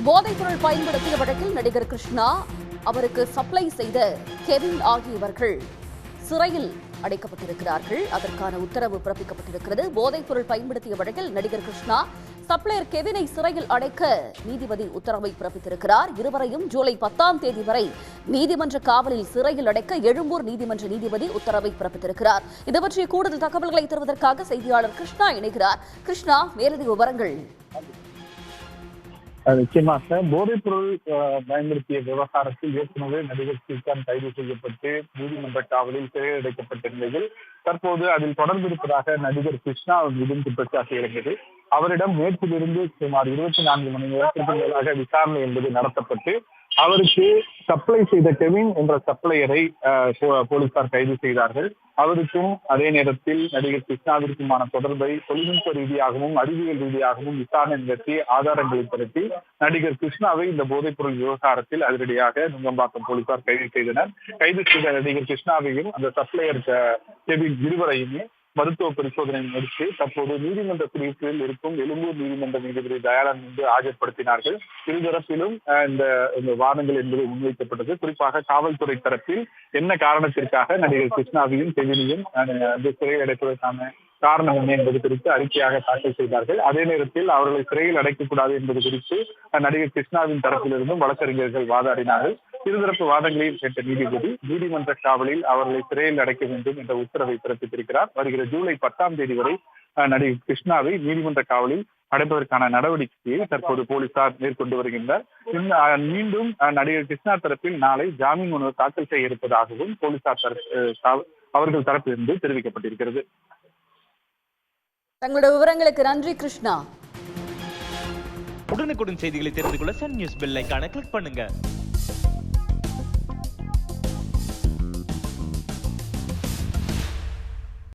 போதைப்பொருள் பயன்படுத்திய வழக்கில் நடிகர் கிருஷ்ணா, அவருக்கு சப்ளை செய்த கெவின் ஆகியவர்கள் சிறையில் அடைக்கப்பட்டிருக்கிறார்கள். அதற்கான உத்தரவு பிறப்பிக்கப்பட்டிருக்கிறது. போதைப்பொருள் பயன்படுத்திய வழக்கில் நடிகர் கிருஷ்ணா, சப்ளையர் கெவினை சிறையில் அடைக்க நீதிபதி உத்தரவை பிறப்பித்திருக்கிறார். இருவரையும் ஜூலை 10ஆம் தேதி வரை நீதிமன்ற காவலில் சிறையில் அடைக்க எழும்பூர் நீதிமன்ற நீதிபதி உத்தரவை பிறப்பித்திருக்கிறார். இது பற்றிய கூடுதல் தகவல்களை தருவதற்காக செய்தியாளர் கிருஷ்ணா இணைகிறார். கிருஷ்ணா, மேலதிக விவரங்கள். நிச்சயமாக போதைப்பொருள் பயன்படுத்திய விவகாரத்தில் ஏற்கனவே நடிகர் ஸ்ரீகாந்த் கைது செய்யப்பட்டு நீதிமன்ற காவலில் சிறையில் அடைக்கப்பட்ட நிலையில் தற்போது அதில் தொடர்பு இருப்பதாக நடிகர் கிருஷ்ணா மீதும் குற்றச்சாட்டு இருந்தது. அவரிடம் நேற்றிலிருந்து சுமார் 24 மணி நேரத்திற்கு மேலாக விசாரணை என்பது நடத்தப்பட்டு அவருக்கு சப்ளை செய்த கெவின் என்ற சப்ளையரை போலீசார் கைது செய்தார்கள். அவருக்கும் அதே நேரத்தில் நடிகர் கிருஷ்ணாவிற்குமான தொடர்பை தொழில்நுட்ப ரீதியாகவும் அறிவியல் ரீதியாகவும் விசாரணை நடத்தி ஆதாரங்களை திரட்டி நடிகர் கிருஷ்ணாவை இந்த போதைப்பொருள் விவகாரத்தில் அதிரடியாக நுங்கம்பாக்கம் போலீசார் கைது செய்தனர். கைது செய்த நடிகர் கிருஷ்ணாவையும் அந்த சப்ளையர் கெவின் இருவரையுமே மருத்துவ பரிசோதனை முடித்து தற்போது நீதிமன்ற பிரிவில் இருக்கும் எழும்பூர் நீதிமன்ற நீதிபதி தயாளன் முன்பு ஆஜர்படுத்தினார்கள். இருதரப்பிலும் இந்த வாதங்கள் என்பது முன்வைக்கப்பட்டது. குறிப்பாக காவல்துறை தரப்பில் என்ன காரணத்திற்காக நடிகர் கிருஷ்ணாவையும் கெவினையும் சிறையில் அடைப்பதற்கான காரணம் என்ன என்பது குறித்து அறிக்கையாக தாக்கல் செய்தார்கள். அதே நேரத்தில் அவர்களை சிறையில் அடைக்கக்கூடாது என்பது குறித்து நடிகர் கிருஷ்ணாவின் தரப்பிலிருந்தும் வழக்கறிஞர்கள் வாதாடினார்கள். இருதரப்பு வாதங்களையும் கேட்ட நீதிபதி நீதிமன்ற காவலில் அவர்களை சிறையில் அடைக்க வேண்டும் என்ற உத்தரவை பிறப்பித்திருக்கிறார். வருகிற ஜூலை 10ஆம் தேதி வரை நடிகர் கிருஷ்ணாவை நீதிமன்ற காவலில் அடைப்பதற்கான நடவடிக்கையை தற்போது போலீசார் மேற்கொண்டு வருகின்றனர். மீண்டும் நடிகர் கிருஷ்ணா தரப்பில் நாளை ஜாமீன் மனு தாக்கல் செய்ய இருப்பதாகவும் போலீசார் அவர்கள் தரப்பிலிருந்து தெரிவிக்கப்பட்டிருக்கிறது. தங்களோட விவரங்களுக்கு நன்றி கிருஷ்ணா. உடனுக்குடன் செய்திகளை தெரிந்து கொள்ள சன் நியூஸ் பெல் ஐகானை கிளிக் பண்ணுங்க.